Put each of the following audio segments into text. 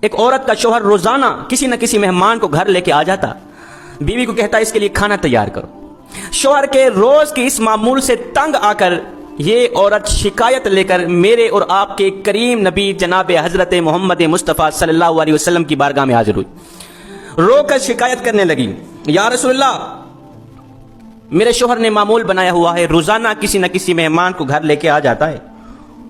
ایک عورت کا شوہر روزانہ کسی نہ کسی مہمان کو گھر لے کے آ جاتا، بیوی کو کہتا اس کے لیے کھانا تیار کرو۔ شوہر کے روز کی اس معمول سے تنگ آ کر یہ عورت شکایت لے کر میرے اور آپ کے کریم نبی جناب حضرت محمد مصطفیٰ صلی اللہ علیہ وسلم کی بارگاہ میں حاضر ہوئی، رو کر شکایت کرنے لگی، یا رسول اللہ، میرے شوہر نے معمول بنایا ہوا ہے، روزانہ کسی نہ کسی مہمان کو گھر لے کے آ جاتا ہے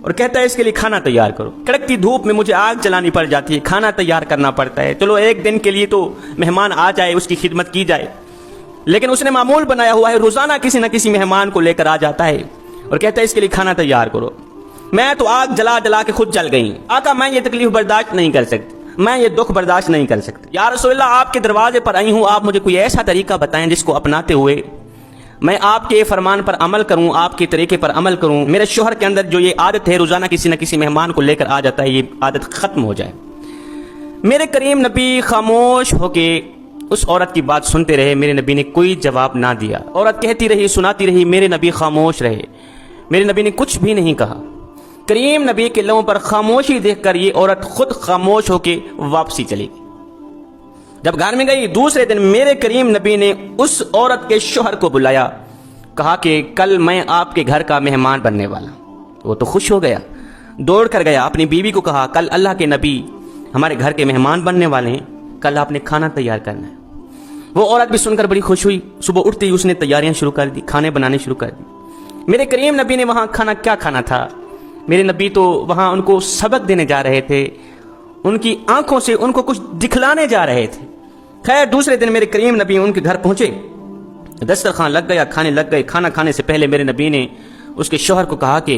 اور کہتا ہے اس کے لیے کھانا تیار کرو۔ کڑکتی دھوپ میں مجھے آگ جلانی پڑ جاتی ہے، کھانا تیار کرنا پڑتا ہے، چلو ایک دن کے لیے تو مہمان آ جائے، اس کی خدمت کی جائے، لیکن اس نے معمول بنایا ہوا ہے، روزانہ کسی نہ کسی مہمان کو لے کر آ جاتا ہے اور کہتا ہے اس کے لیے کھانا تیار کرو۔ میں تو آگ جلا جلا کے خود جل گئی، آقا میں یہ تکلیف برداشت نہیں کر سکتی، میں یہ دکھ برداشت نہیں کر سکتی، یا رسول اللہ آپ کے دروازے پر آئی ہوں، آپ مجھے کوئی ایسا طریقہ بتائیں جس کو اپناتے ہوئے میں آپ کے فرمان پر عمل کروں، آپ کے طریقے پر عمل کروں، میرے شوہر کے اندر جو یہ عادت ہے روزانہ کسی نہ کسی مہمان کو لے کر آ جاتا ہے، یہ عادت ختم ہو جائے۔ میرے کریم نبی خاموش ہو کے اس عورت کی بات سنتے رہے، میرے نبی نے کوئی جواب نہ دیا، عورت کہتی رہی، سناتی رہی، میرے نبی خاموش رہے، میرے نبی نے کچھ بھی نہیں کہا۔ کریم نبی کے لبوں پر خاموشی دیکھ کر یہ عورت خود خاموش ہو کے واپسی چلی گئی۔ جب گھر میں گئی دوسرے دن میرے کریم نبی نے اس عورت کے شوہر کو بلایا، کہا کہ کل میں آپ کے گھر کا مہمان بننے والا۔ وہ تو خوش ہو گیا، دوڑ کر گیا، اپنی بیوی کو کہا کل اللہ کے نبی ہمارے گھر کے مہمان بننے والے ہیں، کل آپ نے کھانا تیار کرنا ہے۔ وہ عورت بھی سن کر بڑی خوش ہوئی، صبح اٹھتے ہی اس نے تیاریاں شروع کر دی، کھانے بنانے شروع کر دی۔ میرے کریم نبی نے وہاں کھانا کیا کھانا تھا، میرے نبی تو وہاں ان کو سبق دینے جا رہے تھے، ان کی آنکھوں سے ان کو کچھ دکھلانے جا رہے تھے۔ خیر دوسرے دن میرے کریم نبی ان کے گھر پہنچے، دسترخوان لگ گیا، کھانے لگ گئے۔ کھانا کھانے سے پہلے میرے نبی نے اس کے شوہر کو کہا کہ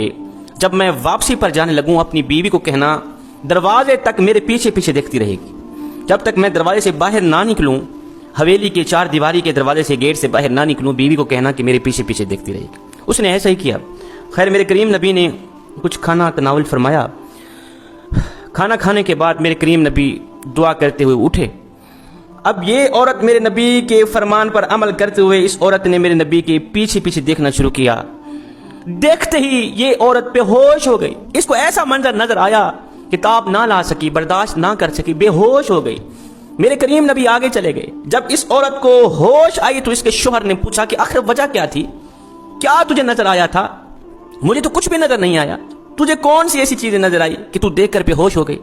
جب میں واپسی پر جانے لگوں اپنی بیوی کو کہنا دروازے تک میرے پیچھے پیچھے دیکھتی رہے گی، جب تک میں دروازے سے باہر نہ نکلوں، حویلی کے چار دیواری کے دروازے سے گیٹ سے باہر نہ نکلوں، بیوی کو کہنا کہ میرے پیچھے پیچھے دیکھتی رہے گی۔ اس نے ایسا ہی کیا۔ خیر میرے کریم نبی نے کچھ کھانا تناول فرمایا۔ کھانا کھانے کے بعد میرے کریم نبی دعا کرتے ہوئے اٹھے۔ اب یہ عورت میرے نبی کے فرمان پر عمل کرتے ہوئے اس عورت نے میرے نبی کے پیچھے پیچھے دیکھنا شروع کیا۔ دیکھتے ہی یہ عورت بے ہوش ہو گئی، اس کو ایسا منظر نظر آیا کہ تاب نہ لا سکی، برداشت نہ کر سکی، بے ہوش ہو گئی۔ میرے کریم نبی آگے چلے گئے۔ جب اس عورت کو ہوش آئی تو اس کے شوہر نے پوچھا کہ آخر وجہ کیا تھی، کیا تجھے نظر آیا تھا؟ مجھے تو کچھ بھی نظر نہیں آیا، تجھے کون سی ایسی چیزیں نظر آئی کہ تو دیکھ کر بے ہوش ہو گئی؟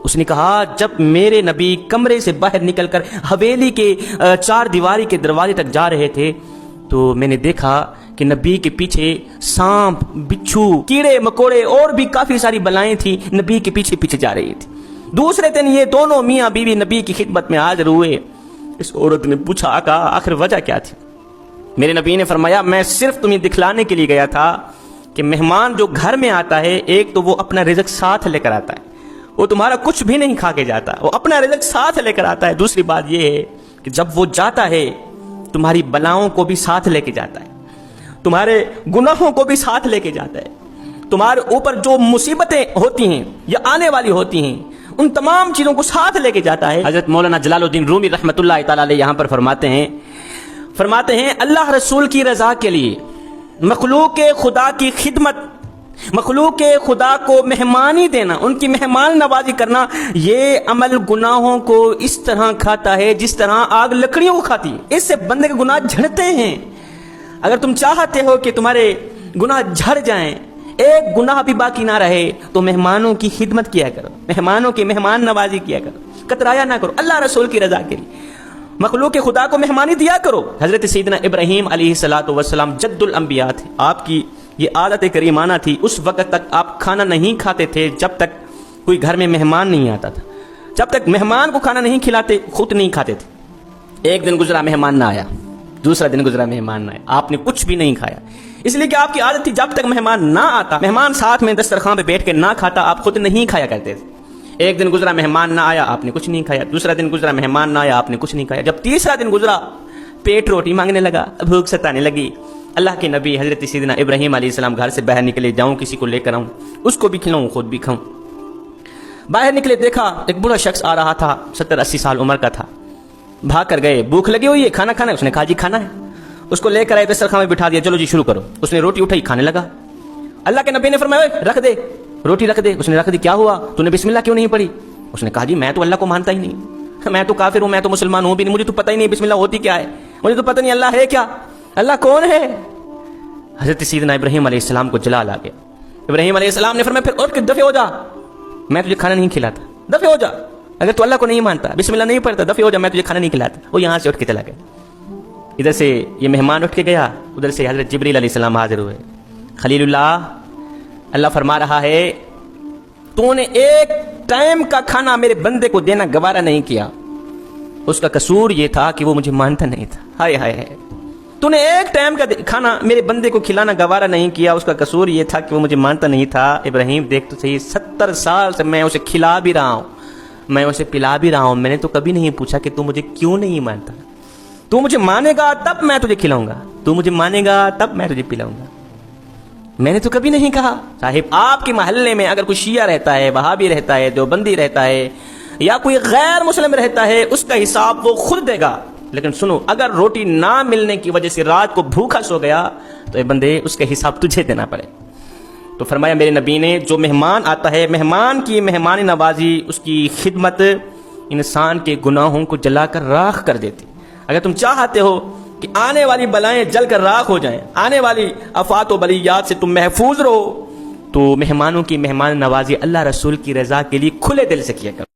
اس نے کہا جب میرے نبی کمرے سے باہر نکل کر حویلی کے چار دیواری کے دروازے تک جا رہے تھے تو میں نے دیکھا کہ نبی کے پیچھے سانپ، بچھو، کیڑے مکوڑے اور بھی کافی ساری بلائیں تھیں، نبی کے پیچھے پیچھے جا رہی تھی۔ دوسرے دن یہ دونوں میاں بیوی نبی کی خدمت میں حاضر ہوئے۔ اس عورت نے پوچھا آقا آخر وجہ کیا تھی؟ میرے نبی نے فرمایا میں صرف تمہیں دکھلانے کے لیے گیا تھا کہ مہمان جو گھر میں آتا ہے ایک تو وہ اپنا رزق ساتھ لے کر آتا ہے، وہ تمہارا کچھ بھی نہیں کھا کے جاتا، وہ اپنا رزق ساتھ لے کر آتا ہے۔ دوسری بات یہ ہے کہ جب وہ جاتا ہے تمہاری بلاؤں کو بھی ساتھ لے کے جاتا ہے، تمہارے گناہوں کو بھی ساتھ لے کے جاتا ہے، تمہارے اوپر جو مصیبتیں ہوتی ہیں یا آنے والی ہوتی ہیں ان تمام چیزوں کو ساتھ لے کے جاتا ہے۔ حضرت مولانا جلال الدین رومی رحمۃ اللہ تعالی علیہ یہاں پر فرماتے ہیں اللہ رسول کی رضا کے لیے مخلوق خدا کی خدمت، مخلوق خدا کو مہمانی دینا، ان کی مہمان نوازی کرنا، یہ عمل گناہوں کو اس طرح کھاتا ہے جس طرح آگ لکڑیوں کو کھاتی ہے، اس سے بندے کے گناہ جھڑتے ہیں۔ اگر تم چاہتے ہو کہ تمہارے گناہ جھڑ جائیں، ایک گناہ بھی باقی نہ رہے، تو مہمانوں کی خدمت کیا کرو، مہمانوں کی مہمان نوازی کیا کرو، کترایا نہ کرو، اللہ رسول کی رضا کے لیے مخلوق خدا کو مہمانی دیا کرو۔ حضرت سیدنا ابراہیم علیہ السلام جد الانبیاء تھے، آپ کی یہ عادت کریمانہ تھی، اس وقت تک آپ کھانا نہیں کھاتے تھے جب تک کوئی گھر میں مہمان نہیں آتا تھا، جب تک مہمان کو کھانا نہیں کھلاتے خود نہیں کھاتے تھے۔ ایک دن گزرا مہمان نہ آیا، دوسرا دن گزرا مہمان نہ آیا، آپ نے کچھ بھی نہیں کھایا، اس لیے کہ آپ کی عادت تھی جب تک مہمان نہ آتا، مہمان ساتھ میں دسترخوان پہ بیٹھ کے نہ کھاتا، آپ خود نہیں کھایا کرتے تھے۔ ایک دن گزرا مہمان نہ آیا، آپ نے کچھ نہیں کھایا، دوسرا دن گزرا مہمان نہ آیا، آپ نے کچھ نہیں کھایا، جب تیسرا دن گزرا پیٹ روٹی مانگنے لگا، بھوک ستانے لگی۔ اللہ کے نبی حضرت سیدنا ابراہیم علیہ السلام گھر سے باہر نکلے، جاؤں کسی کو لے کر آؤں، اس کو بھی کھلاؤں خود بھی کھاؤں۔ باہر نکلے دیکھا ایک بوڑھا شخص آ رہا تھا، 70-80 سال عمر کا تھا، بھاگ کر گئے، بھوک لگی ہوئی ہے، کھانا کھانا ہے، اس نے کہا جی کھانا ہے، اس کو لے کر آئے دسترخوان میں بٹھا دیا، چلو جی شروع کرو۔ اس نے روٹی اٹھائی، کھانے لگا۔ اللہ کے نبی نے فرمایا رکھ دے، روٹی رکھ دے، اس نے رکھ دی۔ کیا ہوا، تو نے بسم اللہ کیوں نہیں پڑھی؟ اس نے کہا جی میں تو اللہ کو مانتا ہی نہیں، میں تو کافر ہوں، میں تو مسلمان ہوں بھی نہیں، مجھے تو پتہ ہی نہیں بسم اللہ ہوتی کیا ہے، مجھے تو پتہ نہیں اللہ ہے کیا، اللہ کون ہے۔ حضرت سیدنا ابراہیم علیہ السلام کو جلال آ گیا۔ ابراہیم علیہ السلام نے فرمایا پھر اٹھ کے دفع ہو جا، میں تجھے کھانا نہیں کھلاتا، دفع ہو جا، اگر تو اللہ کو نہیں مانتا، بسم اللہ نہیں پڑھتا، دفع ہو جا، میں تجھے کھانا نہیں کھلاتا۔ وہ یہاں سے اٹھ کے چلا گیا۔ ادھر سے یہ مہمان اٹھ کے گیا، ادھر سے حضرت جبریل علیہ السلام حاضر ہوئے۔ خلیل اللہ فرما رہا ہے تو نے ایک ٹائم کا کھانا میرے بندے کو دینا گوارا نہیں کیا، اس کا قصور یہ تھا کہ وہ مجھے مانتا نہیں تھا۔ ہائے ہائے ہائے، تو نے ایک ٹائم کا کھانا میرے بندے کو کھلانا گوارا نہیں کیا، اس کا قصور یہ تھا کہ وہ مجھے مانتا نہیں تھا۔ ابراہیم دیکھ تو صحیح، 70 سال سے میں اسے کھلا بھی رہا ہوں، میں اسے پلا بھی رہا ہوں، میں نے تو کبھی نہیں پوچھا کہ تو مجھے کیوں نہیں مانتا، تو مجھے مانے گا تب میں تجھے کھلاؤں گا، تو مجھے مانے گا تب میں تجھے پلاؤں گا، میں نے تو کبھی نہیں کہا۔ صاحب آپ کے محلے میں اگر کوئی شیعہ رہتا ہے، وہابی رہتا ہے، دیوبندی رہتا ہے، یا کوئی غیر مسلم رہتا ہے، اس کا حساب وہ خود دے گا، لیکن سنو اگر روٹی نہ ملنے کی وجہ سے رات کو بھوکا سو گیا تو اے بندے اس کا حساب تجھے دینا پڑے۔ تو فرمایا میرے نبی نے جو مہمان آتا ہے، مہمان کی مہمان نوازی، اس کی خدمت انسان کے گناہوں کو جلا کر راکھ کر دیتی۔ اگر تم چاہتے ہو کہ آنے والی بلائیں جل کر راکھ ہو جائیں، آنے والی آفات و بلیات سے تم محفوظ رہو، تو مہمانوں کی مہمان نوازی اللہ رسول کی رضا کے لیے کھلے دل سے کیا کرو۔